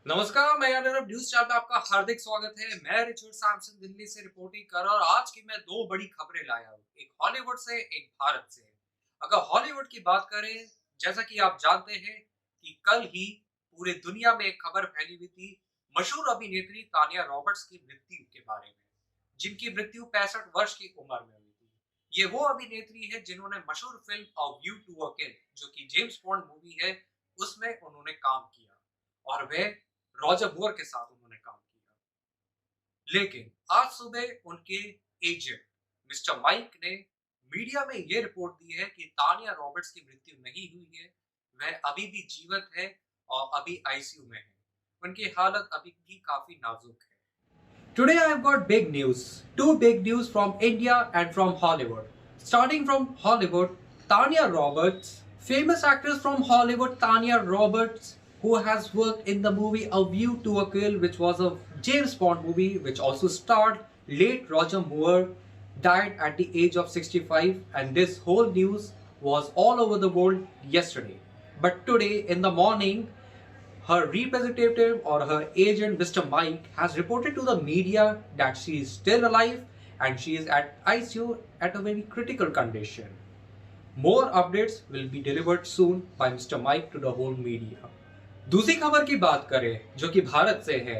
नमस्कार, मैं Yadav news channel पे आपका हार्दिक स्वागत है। मैं रिचर्ड सैमसन दिल्ली से रिपोर्टिंग कर रहा हूं और आज की मैं दो बड़ी खबरें लाया हूं, एक हॉलीवुड से, एक भारत से। अगर हॉलीवुड की बात करें, जैसा कि आप जानते हैं कि कल ही पूरे दुनिया में एक खबर फैली हुई थी मशहूर अभिनेत्री तानिया रॉबर्ट्स की मृत्यु के बारे में, जिनकी मृत्यु 65 वर्ष की उम्र में हुई थी। ये वो अभिनेत्री है जिन्होंने मशहूर film a view to a kill, जो कि जेम्स बॉन्ड मूवी है, उसमें उन्होंने काम किया और वह रॉजर मूर के साथ उन्होंने काम किया। लेकिन आज सुबह उनके एजेंट मिस्टर माइक ने मीडिया में यह रिपोर्ट दी है कि तानिया रॉबर्ट्स की मृत्यु नहीं हुई है, वह अभी भी जीवित है और अभी आईसीयू में है। उनकी हालत अभी भी काफी नाजुक है। Today I have got big news. Two big news from India and from Hollywood. Starting from Hollywood, Tanya Roberts, famous actress from Hollywood, Tanya Roberts, who has worked in the movie A View to a Kill, which was a James Bond movie, which also starred late Roger Moore, died at the age of 65, and this whole news was all over the world yesterday. But today in the morning, her representative or her agent, Mr. Mike, has reported to the media that she is still alive and she is at ICU at a very critical condition. More updates will be delivered soon by Mr. Mike to the whole media. दूसरी खबर की बात करें जो कि भारत से है,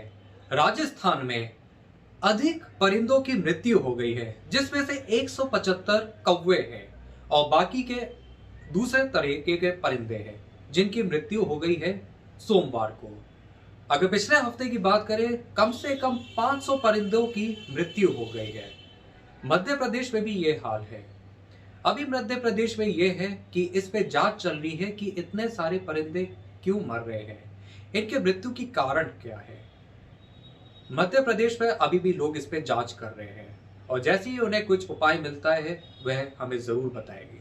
राजस्थान में अधिक परिंदों की मृत्यु हो गई है, जिसमें से 175 कौवे हैं और बाकी के दूसरे तरीके के परिंदे हैं जिनकी मृत्यु हो गई है सोमवार को। अगर पिछले हफ्ते की बात करें, कम से कम 500 परिंदों की मृत्यु हो गई है। मध्य प्रदेश में भी ये हाल है। अभी मध्य प्रदेश में ये है कि इस पे जांच चल रही है कि इतने सारे परिंदे क्यों मर रहे हैं, इनके मृत्यु की कारण क्या है। मध्य प्रदेश में अभी भी लोग इस पे जांच कर रहे हैं और जैसे ही उन्हें कुछ उपाय मिलता है वह हमें जरूर बताएंगे।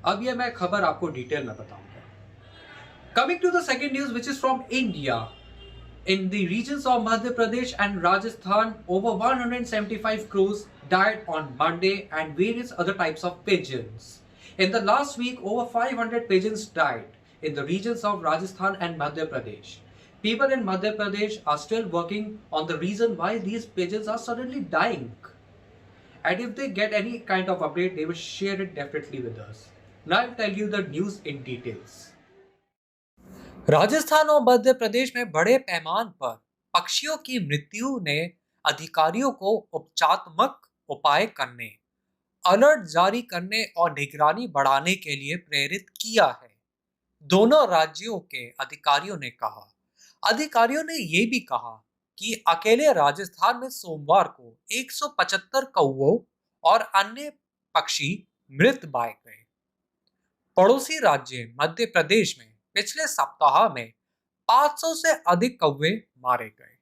अब ये मैं खबर आपको डिटेल में बताऊंगा। Coming to the second news, which is from India. In the regions of Madhya Pradesh and Rajasthan, over 175 crows died on Monday and various other types of pigeons. In the last week, over 500 pigeons died in the regions of Rajasthan and Madhya Pradesh. People in Madhya Pradesh are still working on the reason why these pigeons are suddenly dying. And if they get any kind of update, they will share it definitely with us. Now I'll tell you the news in details. Rajasthan और मध्य प्रदेश में बड़े पैमाने पर पक्षियों की मृत्यु ने अधिकारियों को उपचारात्मक उपाय करने, अलर्ट जारी करने और निगरानी बढ़ाने के लिए प्रेरित किया है, दोनों राज्यों के अधिकारियों ने कहा। अधिकारियों ने यह भी कहा कि अकेले राजस्थान में सोमवार को 175 कौवों और अन्य पक्षी मृत पाए गए। पड़ोसी राज्य मध्य प्रदेश में पिछले सप्ताह में 500 से अधिक कौवे मारे गए।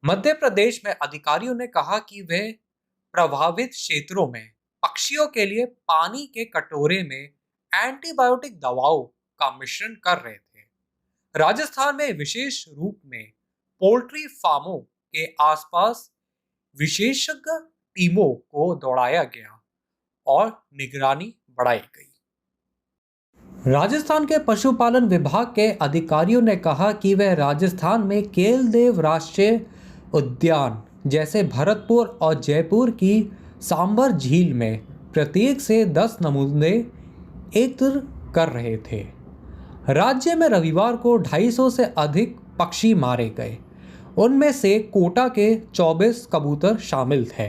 मध्य प्रदेश में अधिकारियों ने कहा कि वे प्रभावित क्षेत्रों में पक्षियों के लिए पानी के कटोरे में एंटीबायोटिक दवाओं का मिश्रण कर रहे थे। राजस्थान में विशेष रूप में पोल्ट्री फार्मों के आसपास विशेषज्ञ टीमों को दौड़ाया गया और निगरानी बढ़ाई गई। राजस्थान के पशुपालन विभाग के अधिकारियों ने कहा कि वे राजस्थान में केलदेव राष्ट्रीय उद्यान जैसे भरतपुर और जयपुर की सांबर झील में प्रत्येक से 10 नमूने एकत्र कर रहे थे। राज्य में रविवार को 250 से अधिक पक्षी मारे गए, उनमें से कोटा के 24 कबूतर शामिल थे।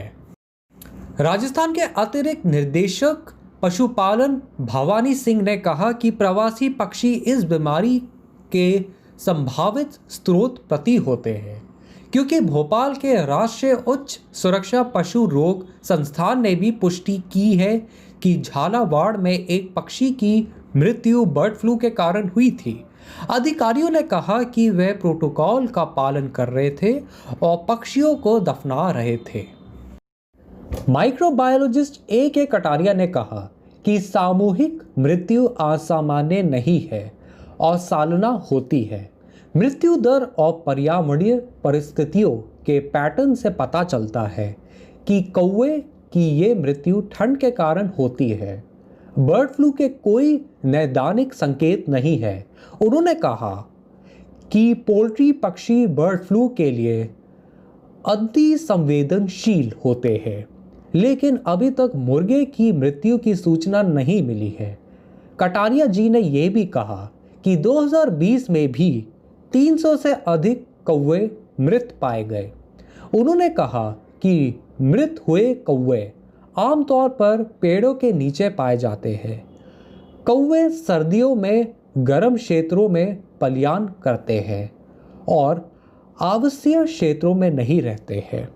राजस्थान के अतिरिक्त निर्देशक पशुपालन भवानी सिंह ने कहा कि प्रवासी पक्षी इस बीमारी के संभावित स्रोत प्रतीत होते हैं, क्योंकि भोपाल के राष्ट्रीय उच्च सुरक्षा पशु रोग संस्थान ने भी पुष्टि की है कि झालावाड़ में एक पक्षी की मृत्यु बर्ड फ्लू के कारण हुई थी। अधिकारियों ने कहा कि वे प्रोटोकॉल का पालन कर रहे थे और पक्षियों को दफना रहे थे। Microbiologist A.K. कटारिया ने कहा कि सामूहिक मृत्यु असामान्य नहीं है और सालाना होती है। मृत्यु दर और पर्यावरणीय परिस्थितियों के पैटर्न से पता चलता है कि कौवे की ये मृत्यु ठंड के कारण होती है। बर्ड फ्लू के कोई नैदानिक संकेत नहीं है। उन्होंने कहा कि पोल्ट्री पक्षी बर्ड फ्लू के लिए अति संवेदनशील होते हैं, लेकिन अभी तक मुर्गे की मृत्यु की सूचना नहीं मिली है। कटारिया जी ने यह भी कहा कि 2020 में भी 300 से अधिक कौवे मृत पाए गए। उन्होंने कहा कि मृत हुए कौवे आमतौर पर पेड़ों के नीचे पाए जाते हैं। कौवे सर्दियों में गर्म क्षेत्रों में पलायन करते हैं और आवासीय क्षेत्रों में नहीं रहते हैं।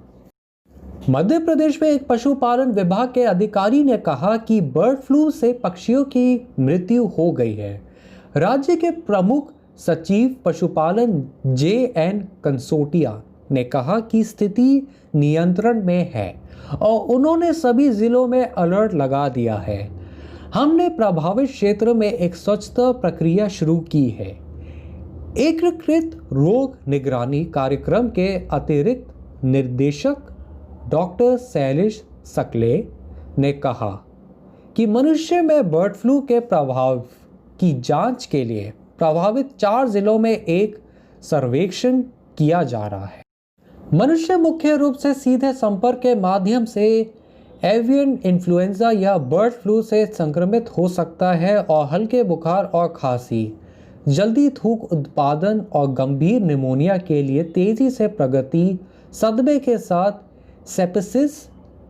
मध्य प्रदेश में एक पशुपालन विभाग के अधिकारी ने कहा कि बर्ड फ्लू से पक्षियों की मृत्यु हो गई है। राज्य के प्रमुख सचिव पशुपालन JN कंसोटिया ने कहा कि स्थिति नियंत्रण में है और उन्होंने सभी जिलों में अलर्ट लगा दिया है। हमने प्रभावित क्षेत्र में एक स्वच्छता प्रक्रिया शुरू की है। एकीकृत रोग निगरानी कार्यक्रम के अतिरिक्त निर्देशक डॉक्टर शैलेश सकले ने कहा कि मनुष्य में बर्ड फ्लू के प्रभाव की जांच के लिए प्रभावित 4 जिलों में एक सर्वेक्षण किया जा रहा है। मनुष्य मुख्य रूप से सीधे संपर्क के माध्यम से एवियन इन्फ्लुएंजा या बर्ड फ्लू से संक्रमित हो सकता है और हल्के बुखार और खांसी, जल्दी थूक उत्पादन और गंभीर निमोनिया के लिए तेजी से प्रगति, सदमे के साथ सेप्सिस,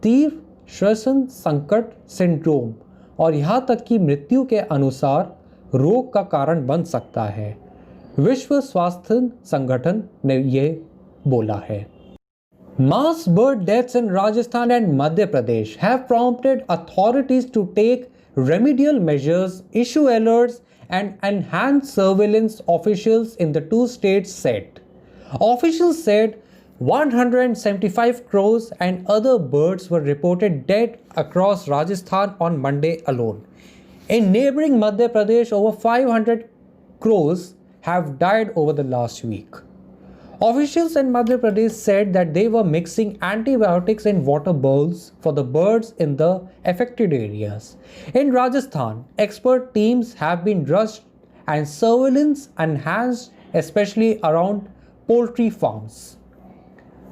तीव्र श्वसन संकट सिंड्रोम और यहाँ तक कि मृत्यु के अनुसार रोग का कारण बन सकता है। विश्व स्वास्थ्य संगठन ने यह बोला है। Mass bird deaths in Rajasthan and Madhya Pradesh have prompted authorities to take remedial measures, issue alerts, and enhance surveillance, officials in the 2 states said. Officials said 175 crows and other birds were reported dead across Rajasthan on Monday alone. In neighboring Madhya Pradesh, over 500 crows have died over the last week. Officials in Madhya Pradesh said that they were mixing antibiotics in water bowls for the birds in the affected areas. In Rajasthan, expert teams have been rushed and surveillance enhanced, especially around poultry farms.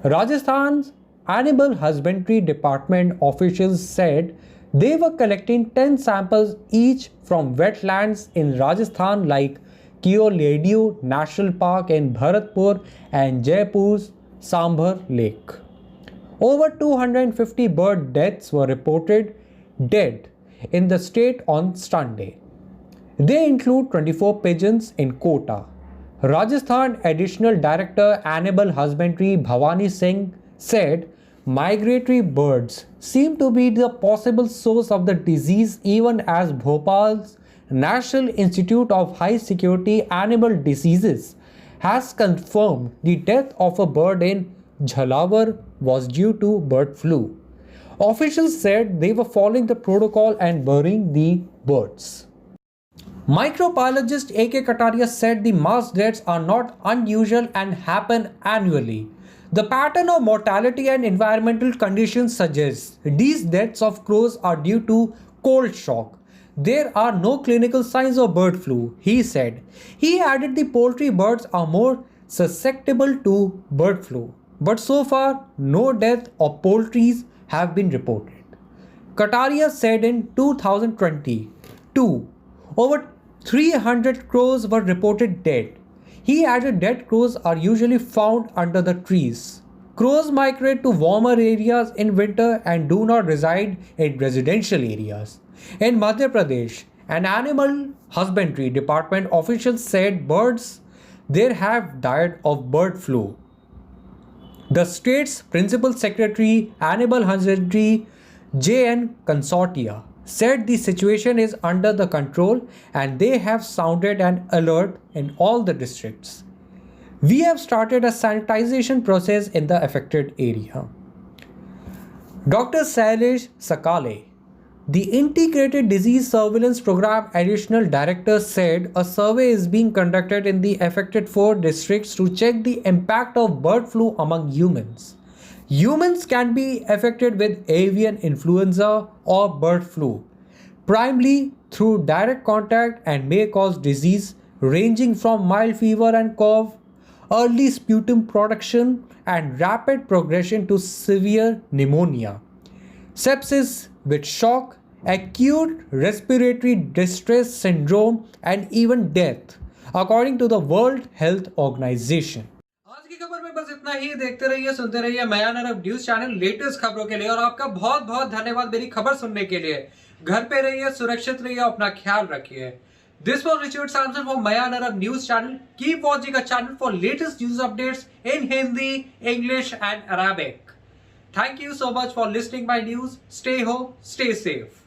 Rajasthan's Animal Husbandry Department officials said they were collecting 10 samples each from wetlands in Rajasthan like Keoladeo National Park in Bharatpur and Jaipur's Sambhar Lake. Over 250 bird deaths were reported dead in the state on Sunday. They include 24 pigeons in Kota. Rajasthan Additional Director Animal Husbandry Bhavani Singh said migratory birds seem to be the possible source of the disease, even as Bhopal's National Institute of High Security Animal Diseases has confirmed the death of a bird in Jhalawar was due to bird flu. Officials said they were following the protocol and burying the birds. Microbiologist A.K. Kataria said the mass deaths are not unusual and happen annually. The pattern of mortality and environmental conditions suggests these deaths of crows are due to cold shock. There are no clinical signs of bird flu, he said. He added the poultry birds are more susceptible to bird flu, but so far no death of poultry have been reported. Kataria said in 2022, over 300 crows were reported dead. He added dead crows are usually found under the trees. Crows migrate to warmer areas in winter and do not reside in residential areas. In Madhya Pradesh, an animal husbandry department official said birds there have died of bird flu. The state's principal secretary, Animal Husbandry JN Consortia, said the situation is under the control and they have sounded an alert in all the districts. We have started a sanitization process in the affected area. Dr. Shailesh Sakale, the Integrated Disease Surveillance Program Additional Director, said a survey is being conducted in the affected 4 districts to check the impact of bird flu among humans. Humans can be affected with avian influenza or bird flu, primarily through direct contact, and may cause disease ranging from mild fever and cough early sputum production, and rapid progression to severe pneumonia, sepsis with shock, acute respiratory distress syndrome, and even death, according to the World Health Organization. आज की खबर में बस इतना ही। देखते रहिए, सुनते रहिए माया नरब न्यूज चैनल लेटेस्ट खबरों के लिए। और आपका बहुत बहुत धन्यवाद मेरी खबर सुनने के लिए। घर पे रहिए, सुरक्षित रहिए, अपना ख्याल रखिए। This was Richard Samson from माया नरब news channel. Keep watching a channel for latest news updates in Hindi, English and Arabic. Thank you so much for listening my news. Stay home, stay safe.